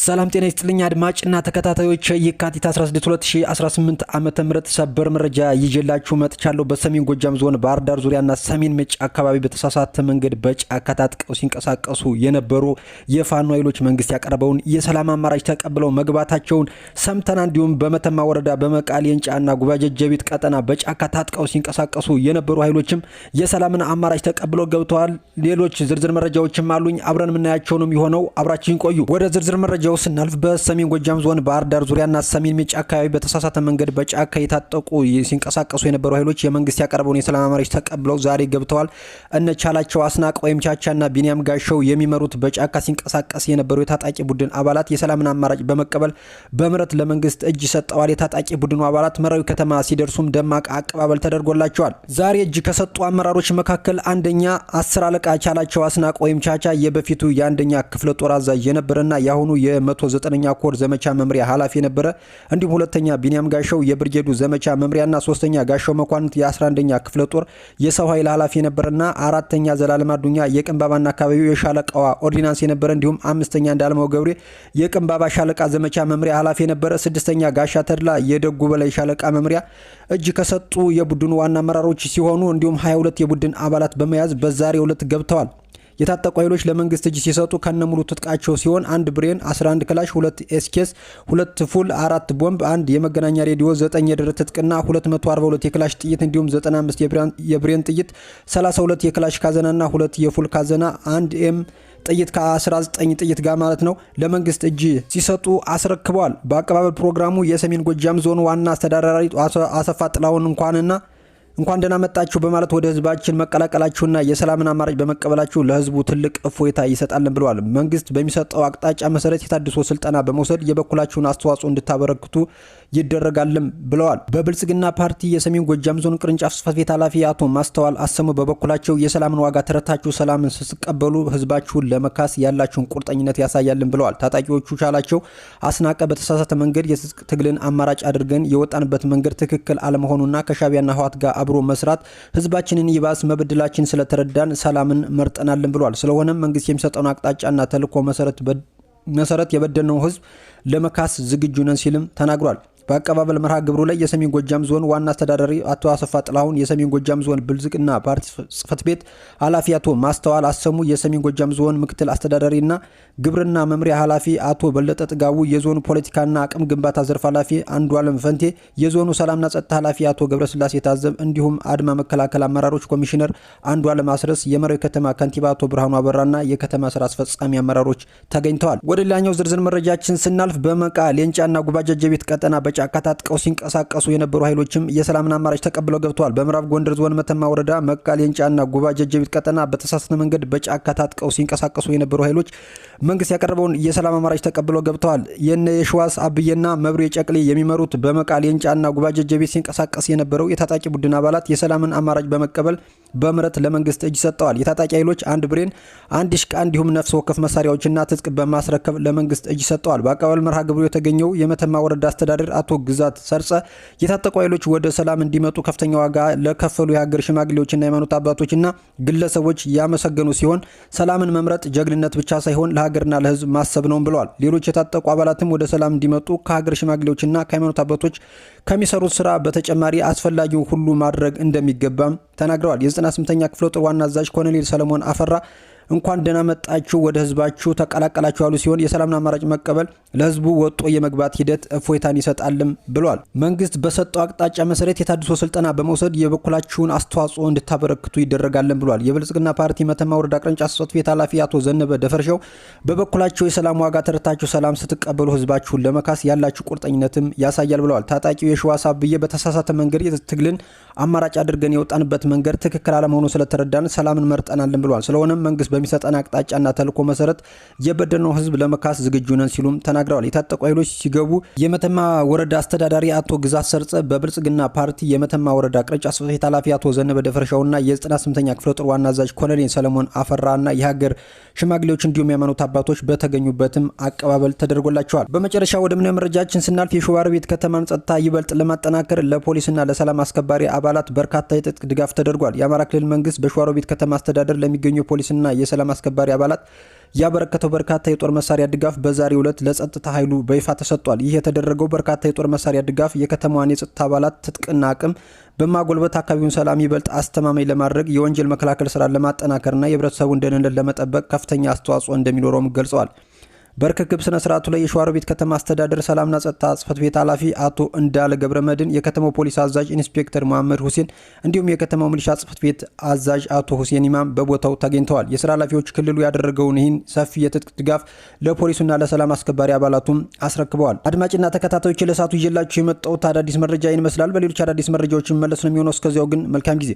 ሰላም ጤና ይስጥልኝ አድማጭና ተከታታዮች የካቲት 16 2018 ዓመተ ምህረት ሰበር መረጃ ይዤላችሁ መጥቻለሁ። በሰሜን ጎጃም ዞን ባህር ዳር ዙሪያና ሰሜን ምንጭ አካባቢ በተሳሳተ መንገድ በጫካ ታጥቀው ሲንቀሳቀሱ የነበሩ የፋኖ ኃይሎች መንግስት ያቀረበውን የሰላም አማራጭ ተቀብለው መግባታቸውን ሰምተናል። እንዲሁም በመተማ ወረዳ በመቃሌንጫና ጉባጀጀቢት ቀጠና በጫካ ታጥቀው ሲንቀሳቀሱ የነበሩ ኃይሎችም የሰላምን አማራጭ ተቀብለው ገብተዋል። ሌሎች ዝርዝር መረጃዎችም አሉኝ። አብረን የምናያቸው ነው የሚሆነው። አብራችሁን ቆዩ። ወደ ዝርዝር መረጃው ስናልፍ በሰሜን ጎጃም ዞን ባህር ዳር ዙሪያና ሰሜን ምንጭ አካባቢ በተሳሳተ መንገድ በጫካ የታጠቁ ሲንቀሳቀሱ የነበሩ ኃይሎች የመንግስት ያቀረበውን የሰላም አማራጭ ተቀብለው ዛሬ ገብተዋል። እነ ቻላቸው አስናቀ ወይም ቻቻና ቢኒያም ጋሻው የሚመሩት በጫካ ሲንቀሳቀስ የነበሩ የታጣቂ ቡድን አባላት የሰላምን አማራጭ በመቀበል በምህረት ለመንግስት እጅ ሰጠዋል። የታጣቂ ቡድኑ አባላት መራዊ ከተማ ሲደርሱም ደማቅ አቀባበል ተደርጎላቸዋል። ዛሬ እጅ ከሰጡ አመራሮች መካከል አንደኛ 10 አለቃ ቻላቸው አስናቀ ወይም ቻቻ የበፊቱ የአንደኛ ክፍለ ጦር አዛዥ የነበረና ያሁኑ የ109ኛ ኮር ዘመቻ መምሪያ ኃላፊ የነበረ፣ እንዲሁም ሁለተኛ ቢኒያም ጋሻው የብርጌዱ ዘመቻ መምሪያና ሶስተኛ ጋሻው መኳንንት የ11ኛ ክፍለ ጦር የሰው ኃይል ኃላፊ የነበረና አራተኛ ዘላለም አዱኛ የቅንባባና አካባቢው የሻለቃዋ ኦርዲናንስ የነበረ፣ እንዲሁም አምስተኛ እንዳልመው ገብሬ የቅንባባ ሻለቃ ዘመቻ መምሪያ ኃላፊ የነበረ፣ ስድስተኛ ጋሻ ተድላ የደጉ በላይ ሻለቃ መምሪያ እጅ ከሰጡ የቡድኑ ዋና አመራሮች ሲሆኑ እንዲሁም 22 የቡድን አባላት በመያዝ በዛሬው ዕለት ገብተዋል። የታጠቁ ኃይሎች ለመንግስት እጅ ሲሰጡ ከነሙሉ ትጥቃቸው ሲሆን 1 ብሬን፣ 11 ክላሽ፣ 2 ኤስኬስ፣ 2 ፉል፣ 4 ቦምብ፣ 1 የመገናኛ ሬዲዮ፣ 9 የድረት ትጥቅና 242 የክላሽ ጥይት እንዲሁም 95 የብሬን ጥይት፣ 32 የክላሽ ካዘናና 2 የፉል ካዘና፣ 1 ኤም ጥይት ከ19 ጥይት ጋር ማለት ነው ለመንግስት እጅ ሲሰጡ አስረክበዋል። በአቀባበል ፕሮግራሙ የሰሜን ጎጃም ዞን ዋና አስተዳዳሪ አሰፋ ጥላውን እንኳን ደህና መጣችሁ በማለት ወደ ህዝባችን መቀላቀላችሁና የሰላምን አማራጭ በመቀበላችሁ ለህዝቡ ትልቅ እፎይታ ይሰጣልን ብለዋል። መንግስት በሚሰጠው አቅጣጫ መሰረት የታድሶ ስልጠና በመውሰድ የበኩላችሁን አስተዋጽኦ እንድታበረክቱ ይደረጋልም ብለዋል። በብልጽግና ፓርቲ የሰሜን ጎጃም ዞን ቅርንጫፍ ጽሕፈት ቤት ኃላፊ አቶ ማስተዋል አሰሙ በበኩላቸው የሰላምን ዋጋ ተረታችሁ ሰላምን ስትቀበሉ ህዝባችሁን ለመካስ ያላችሁን ቁርጠኝነት ያሳያልን ብለዋል። ታጣቂዎቹ ቻላቸው አስናቀ በተሳሳተ መንገድ የትጥቅ ትግልን አማራጭ አድርገን የወጣንበት መንገድ ትክክል አለመሆኑና ከሻቢያና ህወሓት ጋር አብሮ መስራት ህዝባችንን ይባስ መበደላችን ስለተረዳን ሰላምን መርጠናልን ብለዋል። ስለሆነም መንግስት የሚሰጠውን አቅጣጫና ተልዕኮ መሰረት የበደልነው ህዝብ ለመካስ ዝግጁ ነን ሲልም ተናግሯል። በአቀባበል መርሃ ግብሩ ላይ የሰሜን ጎጃም ዞን ዋና አስተዳዳሪ አቶ አሰፋ ጥላሁን፣ የሰሜን ጎጃም ዞን ብልጽግና ፓርቲ ጽሕፈት ቤት ኃላፊ አቶ ማስተዋል አሰሙ፣ የሰሜን ጎጃም ዞን ምክትል አስተዳዳሪና ግብርና መምሪያ ኃላፊ አቶ በለጠ ጥጋቡ፣ የዞኑ ፖለቲካና አቅም ግንባታ ዘርፍ ኃላፊ አንዱ አለም ፈንቴ፣ የዞኑ ሰላምና ጸጥታ ኃላፊ አቶ ገብረስላሴ ታዘብ፣ እንዲሁም አድማ መከላከል አመራሮች ኮሚሽነር አንዱ አለም አስረስ፣ የመራዊ ከተማ ከንቲባ አቶ ብርሃኑ አበራና የከተማ ስራ አስፈጻሚ አመራሮች ተገኝተዋል። ወደ ሌላኛው ዝርዝር መረጃችን ስናልፍ በመቃሌንጫና ጉባጀጀቢት ቀጠና ጫካ ታጥቀው ሲንቀሳቀሱ የነበሩ ኃይሎችም የሰላምን አማራጭ ተቀብለው ገብተዋል። በምዕራብ ጎንደር ዞን መተማ ወረዳ መቃሌንጫና ጉባጀጀቢት ቀጠና በተሳሳተ መንገድ በጫካ ታጥቀው ሲንቀሳቀሱ የነበሩ ኃይሎች መንግስት ያቀረበውን የሰላም አማራጭ ተቀብለው ገብተዋል። የነ የሸዋስ አብየና መብሬ ጨቅሌ የሚመሩት በመቃሌንጫና ጉባጀጀቢት ሲንቀሳቀስ የነበረው የታጣቂ ቡድን አባላት የሰላምን አማራጭ በመቀበል በምህረት ለመንግስት እጅ ሰጠዋል። የታጣቂ ኃይሎች 1 ብሬን፣ 1 ዲሽቃ እንዲሁም ነፍስ ወከፍ መሳሪያዎችና ትጥቅ በማስረከብ ለመንግስት እጅ ሰጠዋል። በአቀባበል መርሃ ግብሩ የተገኘው የመተማ ወረዳ አስተዳደር አቶ ግዛት ሰርጸ የታጠቁ ኃይሎች ወደ ሰላም እንዲመጡ ከፍተኛ ዋጋ ለከፈሉ የሀገር ሽማግሌዎችና የሃይማኖት አባቶችና ግለሰቦች ያመሰገኑ ሲሆን ሰላምን መምረጥ ጀግንነት ብቻ ሳይሆን ለሀገርና ለህዝብ ማሰብ ነው ብለዋል። ሌሎች የታጠቁ አባላትም ወደ ሰላም እንዲመጡ ከሀገር ሽማግሌዎችና ከሃይማኖት አባቶች ከሚሰሩት ስራ በተጨማሪ አስፈላጊው ሁሉ ማድረግ እንደሚገባም ተናግረዋል። የ98ኛ ክፍለ ጦር ዋና አዛዥ ኮሎኔል ሰለሞን አፈራ እንኳን ደህና መጣችሁ ወደ ህዝባችሁ ተቀላቀላችሁ ያሉ ሲሆን የሰላምን አማራጭ መቀበል ለህዝቡ ወጦ የመግባት ሂደት እፎይታን ይሰጣልም ብሏል። መንግስት በሰጠው አቅጣጫ መሰረት የታድሶ ስልጠና በመውሰድ የበኩላችሁን አስተዋጽኦ እንድታበረክቱ ይደረጋልን ብሏል። የብልጽግና ፓርቲ መተማ ወረዳ ቅርንጫፍ ጽሕፈት ቤት ኃላፊ አቶ ዘነበ ደፈርሻው በበኩላቸው የሰላም ዋጋ ተረታችሁ ሰላም ስትቀበሉ ህዝባችሁን ለመካስ ያላችሁ ቁርጠኝነትም ያሳያል ብለዋል። ታጣቂው የሸዋስ አብየ በተሳሳተ መንገድ የትግልን አማራጭ አድርገን የወጣንበት መንገድ ትክክል አለመሆኑ ስለተረዳን ሰላምን መርጠናልን ብሏል። ስለሆነም መንግስት በሚሰጠን አቅጣጫና ተልዕኮ መሰረት የበደልነው ህዝብ ለመካስ ዝግጁ ነን ሲሉም ተናግረዋል። የታጠቁ ኃይሎች ሲገቡ የመተማ ወረዳ አስተዳዳሪ አቶ ግዛት ሰርጸ፣ በብልጽግና ፓርቲ የመተማ ወረዳ ቅርንጫፍ ጽሕፈት ቤት ኃላፊ አቶ ዘነበ ደፈርሻውና የ98ኛ ክፍለ ጦር ዋና አዛዥ ኮሎኔል ሰለሞን አፈራና የሀገር ሽማግሌዎች እንዲሁም የሃይማኖት አባቶች በተገኙበትም አቀባበል ተደርጎላቸዋል። በመጨረሻ ወደ ምናምን መረጃችን ስናልፍ የሸዋሮቢት ከተማን ጸጥታ ይበልጥ ለማጠናከር ለፖሊስና ለሰላም አስከባሪ አባላት በርካታ የትጥቅ ድጋፍ ተደርጓል። የአማራ ክልል መንግስት በሸዋሮቢት ከተማ አስተዳደር ለሚገኙ ፖሊስና የሰላም አስከባሪ አባላት ያበረከተው በርካታ የጦር መሳሪያ ድጋፍ በዛሬው ዕለት ለጸጥታ ኃይሉ በይፋ ተሰጥቷል። ይህ የተደረገው በርካታ የጦር መሳሪያ ድጋፍ የከተማዋን የጸጥታ አባላት ትጥቅና አቅም በማጎልበት አካባቢውን ሰላም ይበልጥ አስተማማኝ ለማድረግ የወንጀል መከላከል ስራን ለማጠናከርና የህብረተሰቡን ደህንነት ለመጠበቅ ከፍተኛ አስተዋጽኦ እንደሚኖረውም ገልጸዋል። በርክክብ ስነ ስርዓቱ ላይ የሸዋሮቢት ከተማ አስተዳደር ሰላምና ጸጥታ ጽሕፈት ቤት ኃላፊ አቶ እንዳለ ገብረመድን፣ የከተማው ፖሊስ አዛዥ ኢንስፔክተር መሐመድ ሁሴን እንዲሁም የከተማው ሚሊሻ ጽሕፈት ቤት አዛዥ አቶ ሁሴን ኢማም በቦታው ተገኝተዋል። የስራ ኃላፊዎች ክልሉ ያደረገውን ይህን ሰፊ የትጥቅ ድጋፍ ለፖሊሱና ለሰላም አስከባሪ አባላቱም አስረክበዋል። አድማጭና ተከታታዮች ለሰዓቱ ይዤላችሁ የመጣሁት አዳዲስ መረጃ ይመስላል። በሌሎች አዳዲስ መረጃዎች መለስ ነው የሚሆነው። እስከዚያው ግን መልካም ጊዜ